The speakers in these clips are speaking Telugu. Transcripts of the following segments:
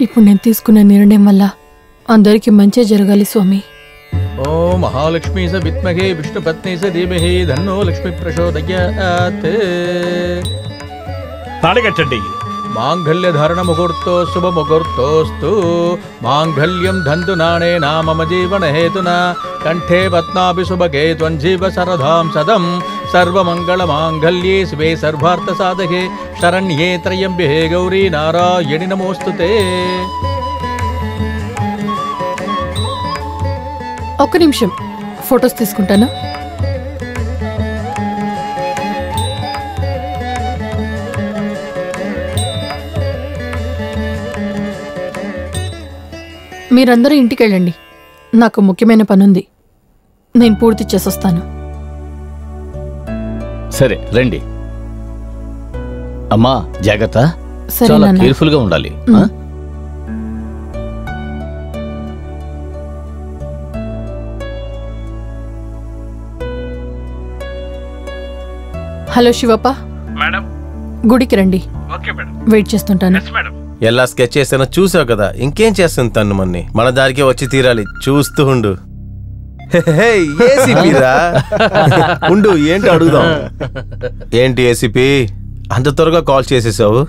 ఇప్పుడు నేను తీసుకునే నిర్ణయం వల్ల అందరికీ మంచి జరగాలి స్వామి. ఓం మహాలక్ష్మీ స విద్మహే విష్ణుపత్ని స ధీమహి ధన్నో లక్ష్మీ ప్రచోదయాత్. తాళిగట్టండి. మాంగళ్య ధారణ ముహూర్తో శుభ ముహూర్తోస్తు. మాంగళ్యం ధంతునానే నామమ జీవన హేతునా కంఠే పద్మాభి శుభగే త్వం జీవ శరధాం సదం. సర్వమంగళ మాంగళ్యే శివే సర్వార్థ సాధకే శరణ్యే త్రయంబే గౌరీ నారాయణి నమోస్తుతే. ఒక్క నిమిషం ఫొటోస్ తీసుకుంటాను. మీరందరూ ఇంటికి వెళ్ళండి. నాకు ముఖ్యమైన పనుంది. నేను పూర్తి చేసొస్తాను. సరే రండి. అమ్మా జాగ్రత్త, సరే చాలా నాన్న. కేర్ఫుల్ గా ఉండాలి. Hello Shivappa, madam. గుడికి రండి. Okay madam. వెయిట్ చేస్తుంటాను. మేడం. ఎలా స్కెచ్ చేసానో చూసావు కదా, ఇంకేం చేస్తుంది తను మన్ని. మన దారికి వచ్చి తీరాలి, చూస్తూ ఉండు. ఏసీపీరా ఉండు, ఏంటి అడుగుదాం. ఏంటి ఏసీపీ అంత త్వరగా కాల్ చేసేసావు?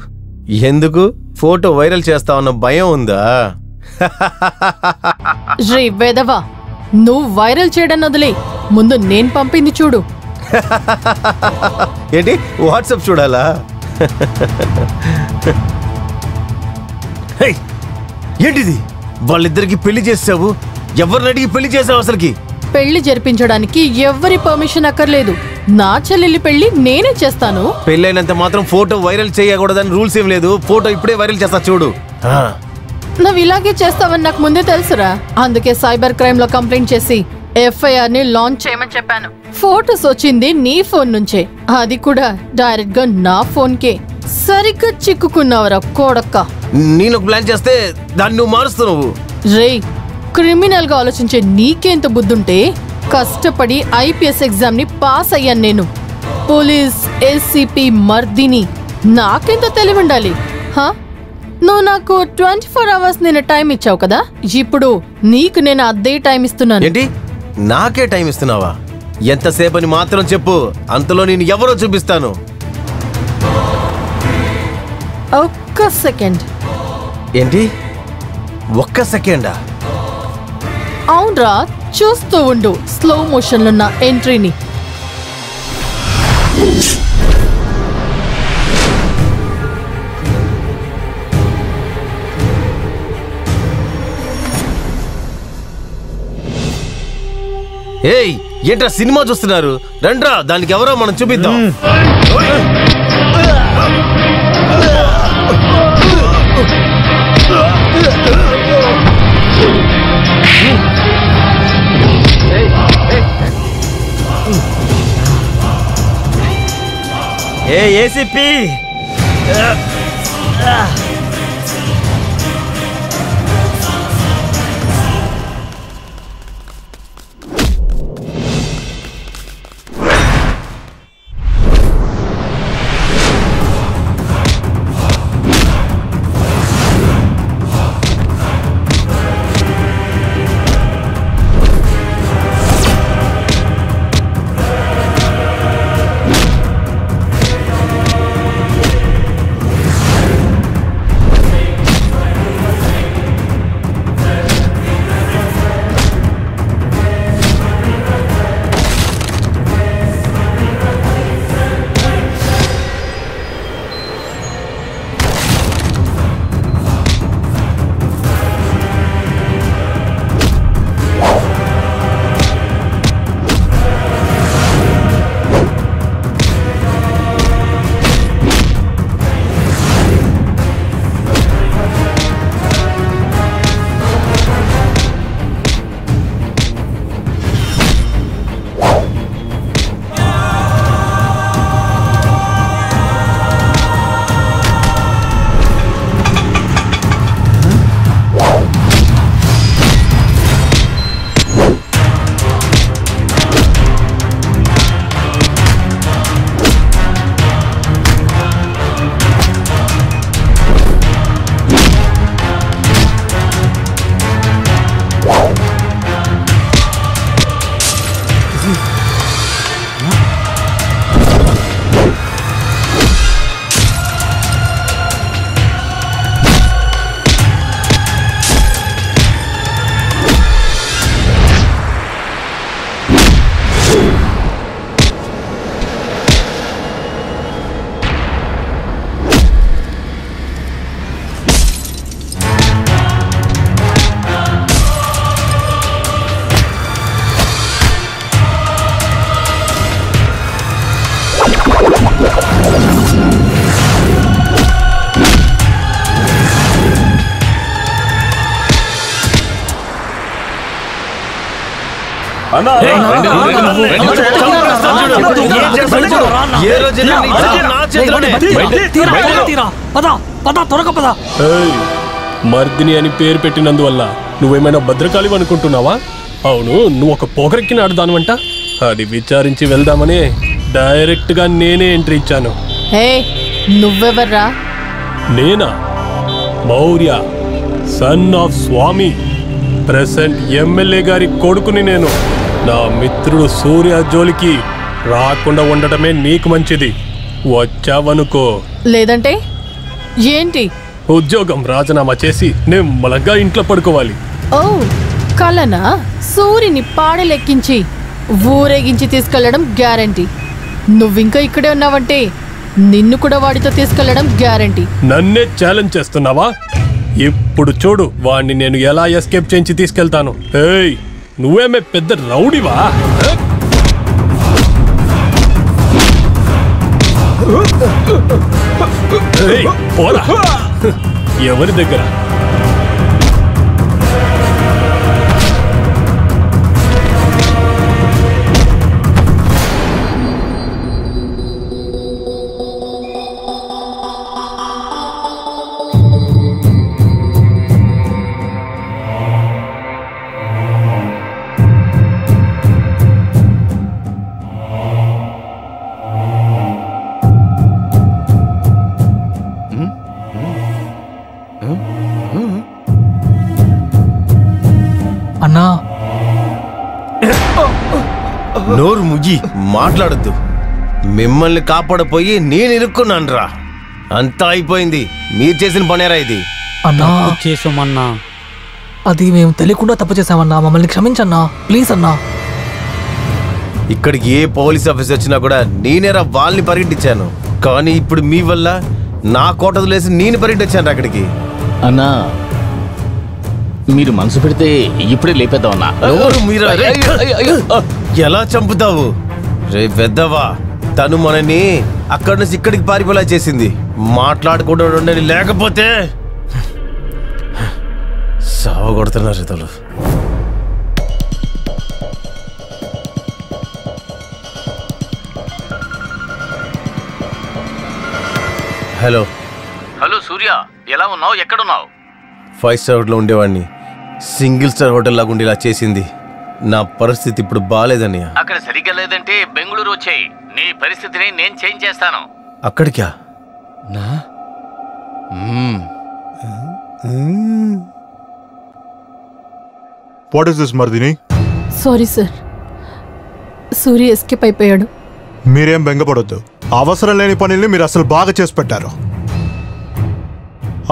ఎందుకు? ఫోటో వైరల్ చేస్తావన్న భయం ఉందా? రే వేదవా, నువ్వు వైరల్ చేయడం వదిలే, ముందు నేను పంపింది చూడు. ఏంటి వాట్సాప్ చూడాలా? ఏంటిది? వాళ్ళిద్దరికి పెళ్లి చేసావు? ఎవరిని అడిగి పెళ్లి చేసావు? అసలుకి పెళ్లి జరిపించడానికి ఎవ్వరి పర్మిషన్ అక్కర్లేదు. నా చెల్లెలి పెళ్లి నేనే చేస్తాను. పెళ్ళైనంత మాత్రం ఫోటో వైరల్ చేయకూడదని రూల్స్ ఏం లేదు. ఫోటో ఇప్పుడే వైరల్ చేస్తా చూడు. నువ్వు ఇలాగే చేస్తావని నాకు ముందే తెలుసురా. అందుకే సైబర్ క్రైమ్ లో కంప్లైంట్ చేసి ఎఫ్ఐఆర్ ని లాంచ్ చేయమని చెప్పాను. ఫోటోస్ వచ్చింది నీ ఫోన్ నుంచే, అది కూడా డైరెక్ట్ గా నా ఫోన్ కే. సరిగ్గా చిక్కుకున్నావురా కొడక్క. నేను ప్లాన్ చేస్తే దాన్ని నువ్వు మారుస్తున్నావు. రే, క్రిమినల్ గా ఆలోచించే నీకేంత బుద్ధుంటే కష్టపడి ఐపీఎస్ ఎగ్జామ్ ని పాస్ అయ్యాను నేను. పోలీస్ ఏసీపీ మర్దిని, నాకెంత తెలివి ఉండాలి. నువ్వు నాకు 24 hours నేను టైం ఇచ్చావు కదా, ఇప్పుడు నీకు నేను అదే టైం ఇస్తున్నాను. ఏంటి నాకే టైం ఇస్తున్నావా? ఎంతసేపని మాత్రం చెప్పు, అంతలో నేను ఎవరో చూపిస్తాను. ఒక్క సెకండ్. ఏంటి ఒక్క సెకండా? అవునరా, చూస్తూ ఉండు స్లో మోషన్ లో నా ఎంట్రీని. ఏయ్ ఏంట్రా సినిమా చూస్తున్నారు? రండ్రా, దానికి ఎవరో మనం చూపిద్దాం. ఏసీపీ ఏ రోజైనా నీ చావు నా చేతిలోనే. మర్దిని అని పేరు పెట్టినందువల్ల నువ్వేమైనా భద్రకాళి అనుకుంటున్నావా? అవును, నువ్వు ఒక పోకరెక్కిన ఆడదానువంట. అది విచారించి వెళ్దామని డైరెక్ట్ గా నేనే ఎంట్రీ ఇచ్చాను. నువ్వెవర్రా? నేనా? Maurya, son of Swami, present MLA గారి కొడుకుని నేను. నా మిత్రుడు సూర్య జోలికి రాకుండా ఉండటమే నీకు మంచిది. వచ్చావనుకో, లేదంటే ఏంటి? ఉద్యోగం రాజీనామా చేసి నిమ్మలంగా ఇంట్లో పడుకోవాలి. ఓ కలనా? సూర్యుని పాడలెక్కించి ఊరేగించి తీసుకెళ్లడం గ్యారంటీ. నువ్వింకా ఇక్కడే ఉన్నావంటే నిన్ను కూడా వాడితో తీసుకెళ్లడం గ్యారంటీ. నన్నే ఛాలెంజ్ చేస్తున్నావా? ఇప్పుడు చూడు వాణ్ణి నేను ఎలా ఎస్కేప్ చేయించి తీసుకెళ్తాను. ఏయ్, నువ్వేమే పెద్ద రౌడీవా? ఏయ్, పోరా. ఎవరి దగ్గర? అన్నా, నోరు ముగి మాట్లాడద్దు. మిమ్మల్ని కాపాడపోయి నేను ఇరుక్కున్నాను రా. అంతా అయిపోయింది. మీరు చేసిన పనేరా ఇది? అన్నా చేసామన్నా, అది మేము తెలియకుండా తప్పు చేసామన్నా, మమ్మల్ని క్షమించన్నా ప్లీజ్ అన్నా. ఇక్కడికి ఏ పోలీస్ ఆఫీసర్ వచ్చినా కూడా నేనేరా వాళ్ళని పరిగెట్టించాను. కానీ ఇప్పుడు మీ వల్ల నా కోట వదిలేసి నేను పరిగెట్టించాను అక్కడికి. అన్నా మీరు మనసు పెడితే ఇప్పుడే లేపేద్దామన్నా. ఎలా చంపుతావు రే పెద్దవా? తను మనని అక్కడి నుంచి ఇక్కడికి పారిపోలా చేసింది. మాట్లాడకుండా ఉండని, లేకపోతే సావగొడుతున్నారు తలు. హలో హలో సూర్య, ఎలా ఉన్నావు? ఎక్కడున్నావు? 5 స్టార్ హోటల్లో ఉండేవాడిని. సింగిల్ స్టార్ హోటల్ లాగా ఉండేలా చేసింది. నా పరిస్థితి ఇప్పుడు బాగాలేదన్నయ్య. అక్కడ సరిగ్గా లేదంటే బెంగళూరు వచ్చేయి. నీ పరిస్థితిని నేను చేంజ్ చేస్తాను. అక్కడికా? వాట్ ఇస్ దిస్ మర్దిని? సారీ సార్, సూర్య ఎస్కేప్ అయిపోయాడు. మీరేం బెంగపడొద్దు. అవసరం లేని పనుల్ని మీరు అసలు బాగా చేసి పెట్టారు.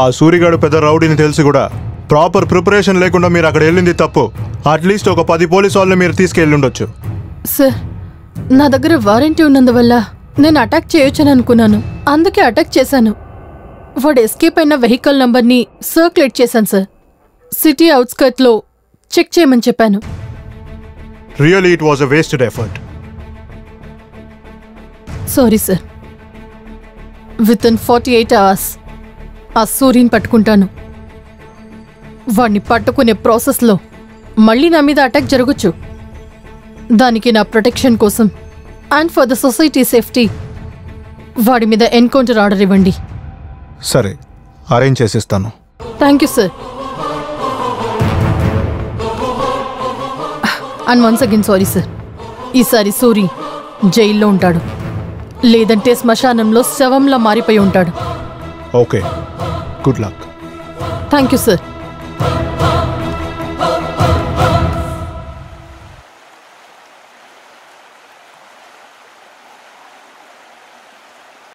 ఆ సూరిగాడు పెద్ద రౌడీని తెలిసి కూడా ప్రాపర్ ప్రిపరేషన్ లేకుండా మీరు అక్కడ వెళ్ళింది తప్పు. అట్లీస్ట్ ఒక 10 పోలీసు వాళ్ళని మీరు తీసుకెళ్ళి ఉండొచ్చు. సార్, నా దగ్గర వారంటీ ఉన్నందువల్ల నేను అటాక్ చేయొచ్చని అనుకున్నాను. అందుకే అటాక్ చేశాను. వాడు ఎస్కేప్ అయిన వెహికల్ నంబర్ని సర్క్యులేట్ చేశాను సార్. సిటీ అవుట్స్కర్ట్లో చెక్ చేయమని చెప్పాను. Really it was a wasted effort. Sorry sir. With in 48 hours ఆ సూర్యుని పట్టుకుంటాను. వాడిని పట్టుకునే ప్రాసెస్లో మళ్ళీ నా మీద అటాక్ జరగచ్చు. దానికి నా ప్రొటెక్షన్ కోసం and for the society safety వాడి మీద ఎన్కౌంటర్ ఆర్డర్ ఇవ్వండి. సరే, అరేంజ్ చేసిస్తాను. Thank you sir. And once again sorry sir. ఈసారి సూరి జైల్లో ఉంటాడు, లేదంటే శ్మశానంలో శవంలా మారిపోయి ఉంటాడు. Okay, good luck. Thank you sir.